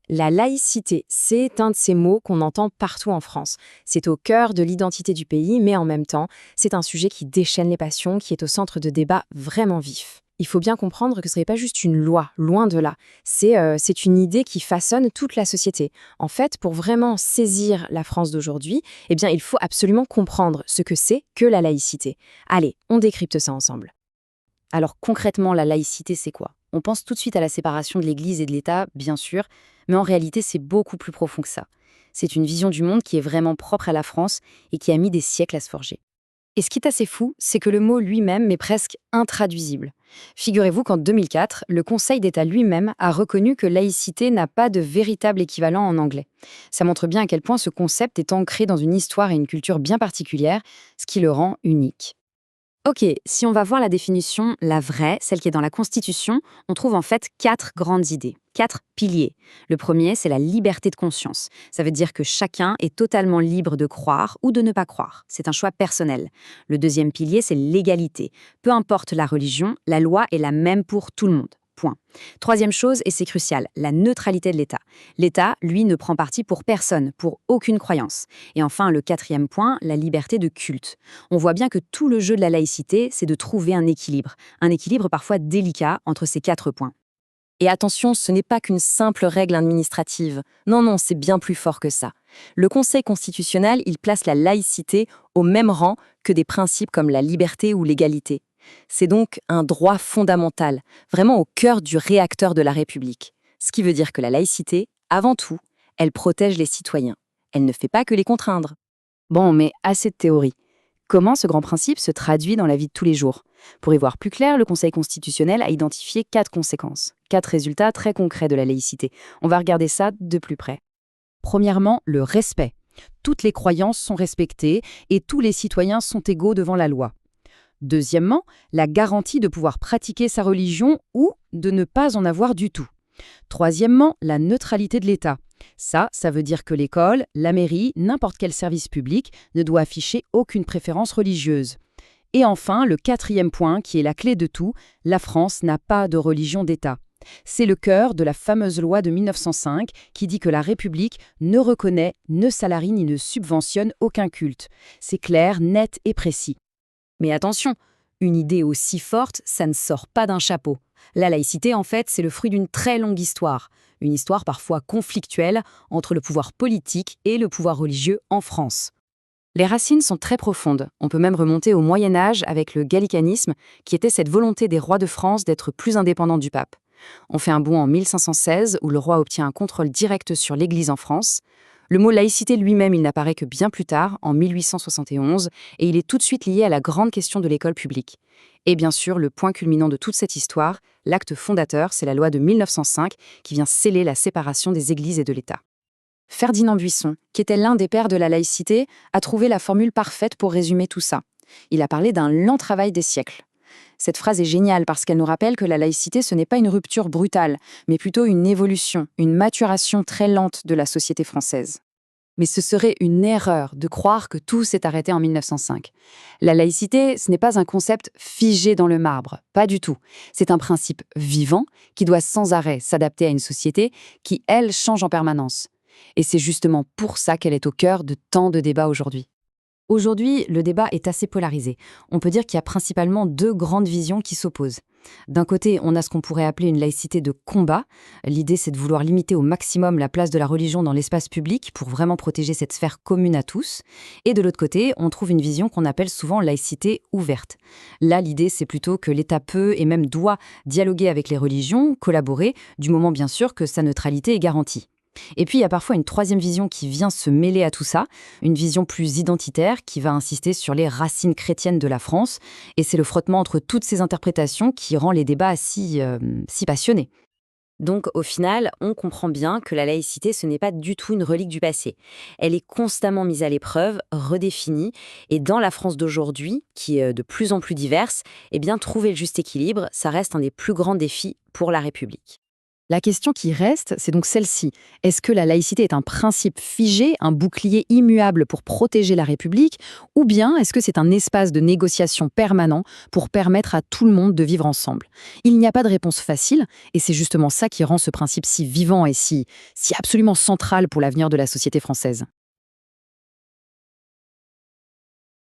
La laïcité, c'est un de ces mots qu'on entend partout en France. C'est au cœur de l'identité du pays, mais en même temps, c'est un sujet qui déchaîne les passions, qui est au centre de débats vraiment vifs. Il faut bien comprendre que ce n'est pas juste une loi, loin de là. C'est une idée qui façonne toute la société. En fait, pour vraiment saisir la France d'aujourd'hui, eh bien, il faut absolument comprendre ce que c'est que la laïcité. Allez, on décrypte ça ensemble. Alors concrètement, la laïcité, c'est quoi? On pense tout de suite à la séparation de l'Église et de l'État, bien sûr, mais en réalité, c'est beaucoup plus profond que ça. C'est une vision du monde qui est vraiment propre à la France et qui a mis des siècles à se forger. Et ce qui est assez fou, c'est que le mot lui-même est presque intraduisible. Figurez-vous qu'en 2004, le Conseil d'État lui-même a reconnu que laïcité n'a pas de véritable équivalent en anglais. Ça montre bien à quel point ce concept est ancré dans une histoire et une culture bien particulières, ce qui le rend unique. Ok, si on va voir la définition, la vraie, celle qui est dans la Constitution, on trouve en fait 4 grandes idées, 4 piliers. Le premier, c'est la liberté de conscience. Ça veut dire que chacun est totalement libre de croire ou de ne pas croire. C'est un choix personnel. Le deuxième pilier, c'est l'égalité. Peu importe la religion, la loi est la même pour tout le monde. Point. Troisième chose, et c'est crucial, la neutralité de l'État. L'État, lui, ne prend parti pour personne, pour aucune croyance. Et enfin, le quatrième point, la liberté de culte. On voit bien que tout le jeu de la laïcité, c'est de trouver un équilibre parfois délicat entre ces 4 points. Et attention, ce n'est pas qu'une simple règle administrative. Non, non, c'est bien plus fort que ça. Le Conseil constitutionnel, il place la laïcité au même rang que des principes comme la liberté ou l'égalité. C'est donc un droit fondamental, vraiment au cœur du réacteur de la République. Ce qui veut dire que la laïcité, avant tout, elle protège les citoyens. Elle ne fait pas que les contraindre. Bon, mais assez de théorie. Comment ce grand principe se traduit dans la vie de tous les jours? Pour y voir plus clair, le Conseil constitutionnel a identifié 4 conséquences, 4 résultats très concrets de la laïcité. On va regarder ça de plus près. Premièrement, le respect. Toutes les croyances sont respectées et tous les citoyens sont égaux devant la loi. Deuxièmement, la garantie de pouvoir pratiquer sa religion ou de ne pas en avoir du tout. Troisièmement, la neutralité de l'État. Ça veut dire que l'école, la mairie, n'importe quel service public ne doit afficher aucune préférence religieuse. Et enfin, le quatrième point, qui est la clé de tout, la France n'a pas de religion d'État. C'est le cœur de la fameuse loi de 1905 qui dit que la République ne reconnaît, ne salarie ni ne subventionne aucun culte. C'est clair, net et précis. Mais attention, une idée aussi forte, ça ne sort pas d'un chapeau. La laïcité, en fait, c'est le fruit d'une très longue histoire. Une histoire parfois conflictuelle entre le pouvoir politique et le pouvoir religieux en France. Les racines sont très profondes. On peut même remonter au Moyen-Âge avec le gallicanisme, qui était cette volonté des rois de France d'être plus indépendants du pape. On fait un bond en 1516, où le roi obtient un contrôle direct sur l'Église en France. Le mot laïcité lui-même, il n'apparaît que bien plus tard, en 1871, et il est tout de suite lié à la grande question de l'école publique. Et bien sûr, le point culminant de toute cette histoire, l'acte fondateur, c'est la loi de 1905, qui vient sceller la séparation des églises et de l'État. Ferdinand Buisson, qui était l'un des pères de la laïcité, a trouvé la formule parfaite pour résumer tout ça. Il a parlé d'un lent travail des siècles. Cette phrase est géniale parce qu'elle nous rappelle que la laïcité, ce n'est pas une rupture brutale, mais plutôt une évolution, une maturation très lente de la société française. Mais ce serait une erreur de croire que tout s'est arrêté en 1905. La laïcité, ce n'est pas un concept figé dans le marbre, pas du tout. C'est un principe vivant qui doit sans arrêt s'adapter à une société qui, elle, change en permanence. Et c'est justement pour ça qu'elle est au cœur de tant de débats aujourd'hui. Aujourd'hui, le débat est assez polarisé. On peut dire qu'il y a principalement 2 grandes visions qui s'opposent. D'un côté, on a ce qu'on pourrait appeler une laïcité de combat. L'idée, c'est de vouloir limiter au maximum la place de la religion dans l'espace public pour vraiment protéger cette sphère commune à tous. Et de l'autre côté, on trouve une vision qu'on appelle souvent laïcité ouverte. Là, l'idée, c'est plutôt que l'État peut et même doit dialoguer avec les religions, collaborer, du moment bien sûr que sa neutralité est garantie. Et puis, il y a parfois une troisième vision qui vient se mêler à tout ça, une vision plus identitaire qui va insister sur les racines chrétiennes de la France. Et c'est le frottement entre toutes ces interprétations qui rend les débats si passionnés. Donc, au final, on comprend bien que la laïcité, ce n'est pas du tout une relique du passé. Elle est constamment mise à l'épreuve, redéfinie. Et dans la France d'aujourd'hui, qui est de plus en plus diverse, eh bien, trouver le juste équilibre, ça reste un des plus grands défis pour la République. La question qui reste, c'est donc celle-ci. Est-ce que la laïcité est un principe figé, un bouclier immuable pour protéger la République, ou bien est-ce que c'est un espace de négociation permanent pour permettre à tout le monde de vivre ensemble? Il n'y a pas de réponse facile, et c'est justement ça qui rend ce principe si vivant et si absolument central pour l'avenir de la société française.